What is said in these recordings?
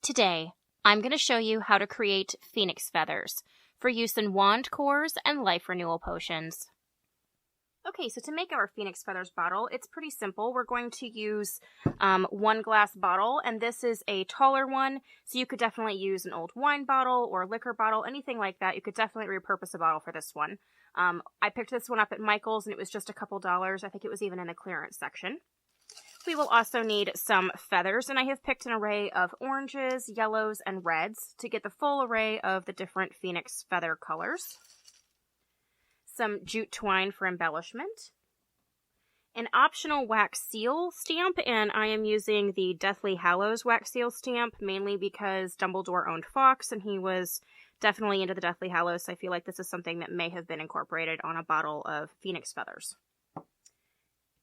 Today, I'm going to show you how to create phoenix feathers for use in wand cores and life renewal potions. Okay, so to make our phoenix feathers bottle, it's pretty simple. We're going to use 1 glass bottle, and this is a taller one, so you could definitely use an old wine bottle or liquor bottle, anything like that. You could definitely repurpose a bottle for this one. I picked this one up at Michael's, and it was just a couple dollars. I think it was even in the clearance section. We will also need some feathers, and I have picked an array of oranges, yellows, and reds to get the full array of the different phoenix feather colors. Some jute twine for embellishment. An optional wax seal stamp, and I am using the Deathly Hallows wax seal stamp, mainly because Dumbledore owned Fawkes, and he was definitely into the Deathly Hallows, so I feel like this is something that may have been incorporated on a bottle of phoenix feathers.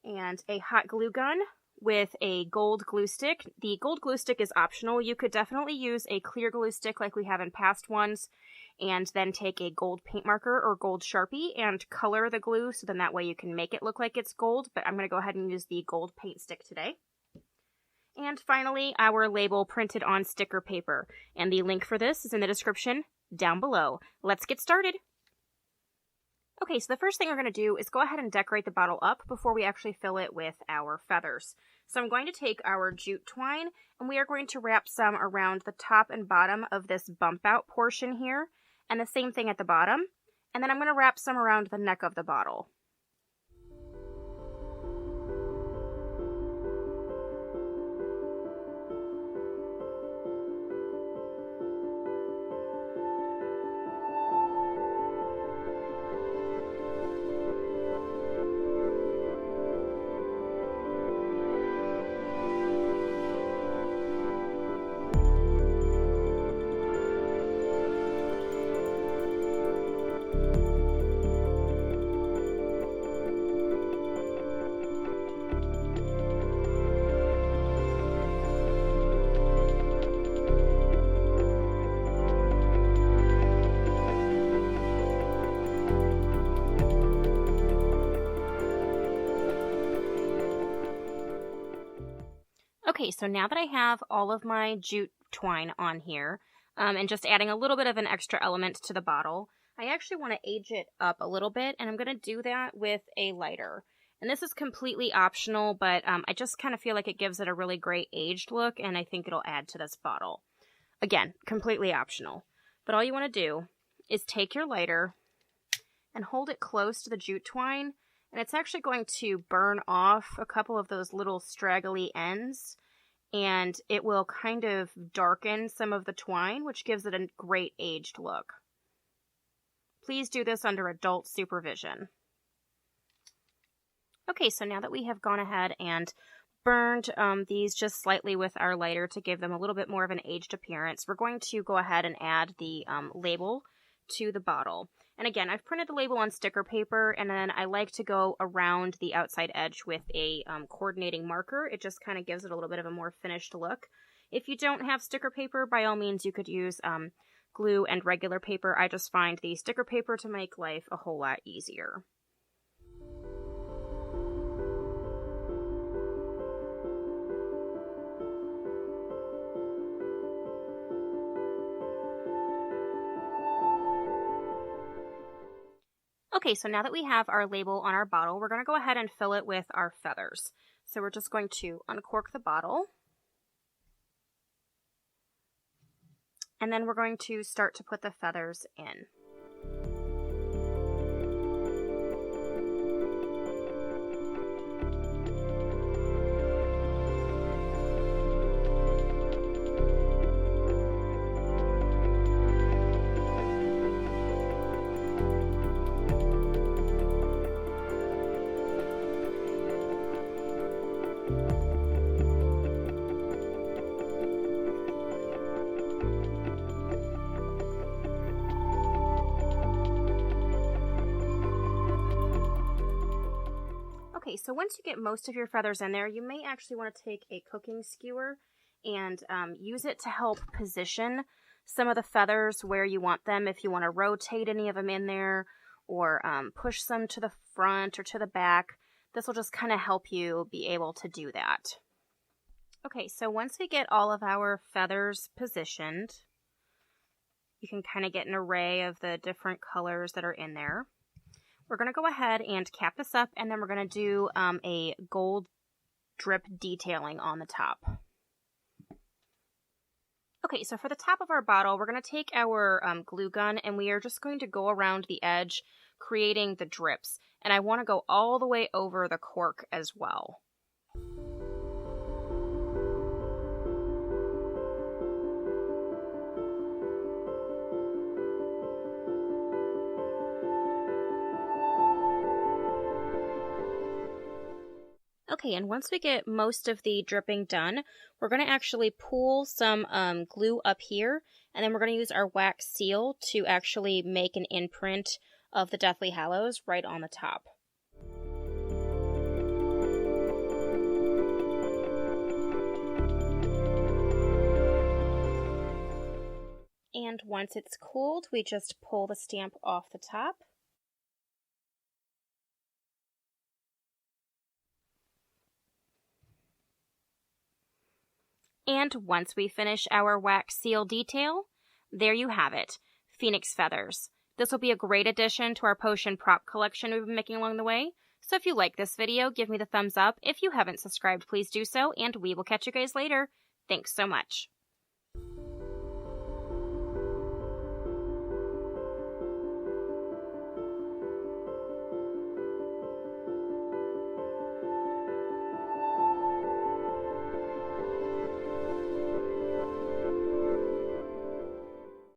And a hot glue gun with a gold glue stick. The gold glue stick is optional. You could definitely use a clear glue stick like we have in past ones, and then take a gold paint marker or gold Sharpie and color the glue, so then that way you can make it look like it's gold, but I'm going to go ahead and use the gold paint stick today. And finally, our label printed on sticker paper, and the link for this is in the description down below. Let's get started. Okay, so the first thing we're going to do is go ahead and decorate the bottle up before we actually fill it with our feathers. So I'm going to take our jute twine, and we are going to wrap some around the top and bottom of this bump out portion here, and the same thing at the bottom. And then I'm going to wrap some around the neck of the bottle. Okay, so now that I have all of my jute twine on here, and just adding a little bit of an extra element to the bottle, I actually want to age it up a little bit, and I'm going to do that with a lighter. And this is completely optional, but I just kind of feel like it gives it a really great aged look, and I think it'll add to this bottle. Again, completely optional. But all you want to do is take your lighter and hold it close to the jute twine, and it's actually going to burn off a couple of those little straggly ends, and it will kind of darken some of the twine, which gives it a great aged look. Please do this under adult supervision. Okay, so now that we have gone ahead and burned these just slightly with our lighter to give them a little bit more of an aged appearance, we're going to go ahead and add the label to the bottle. And again, I've printed the label on sticker paper, and then I like to go around the outside edge with a coordinating marker. It just kind of gives it a little bit of a more finished look. If you don't have sticker paper, by all means, you could use glue and regular paper. I just find the sticker paper to make life a whole lot easier. Okay, so now that we have our label on our bottle, we're going to go ahead and fill it with our feathers. So we're just going to uncork the bottle. And then we're going to start to put the feathers in. Okay, so once you get most of your feathers in there, you may actually want to take a cooking skewer and use it to help position some of the feathers where you want them. If you want to rotate any of them in there or push some to the front or to the back, this will just kind of help you be able to do that. Okay, so once we get all of our feathers positioned, you can kind of get an array of the different colors that are in there. We're going to go ahead and cap this up, and then we're going to do a gold drip detailing on the top. Okay, so for the top of our bottle, we're going to take our glue gun, and we are just going to go around the edge, creating the drips. And I want to go all the way over the cork as well. Okay, and once we get most of the dripping done, we're going to actually pull some glue up here, and then we're going to use our wax seal to actually make an imprint of the Deathly Hallows right on the top. And once it's cooled, we just pull the stamp off the top. And once we finish our wax seal detail, there you have it, phoenix feathers. This will be a great addition to our potion prop collection we've been making along the way. So if you like this video, give me the thumbs up. If you haven't subscribed, please do so, and we will catch you guys later. Thanks so much.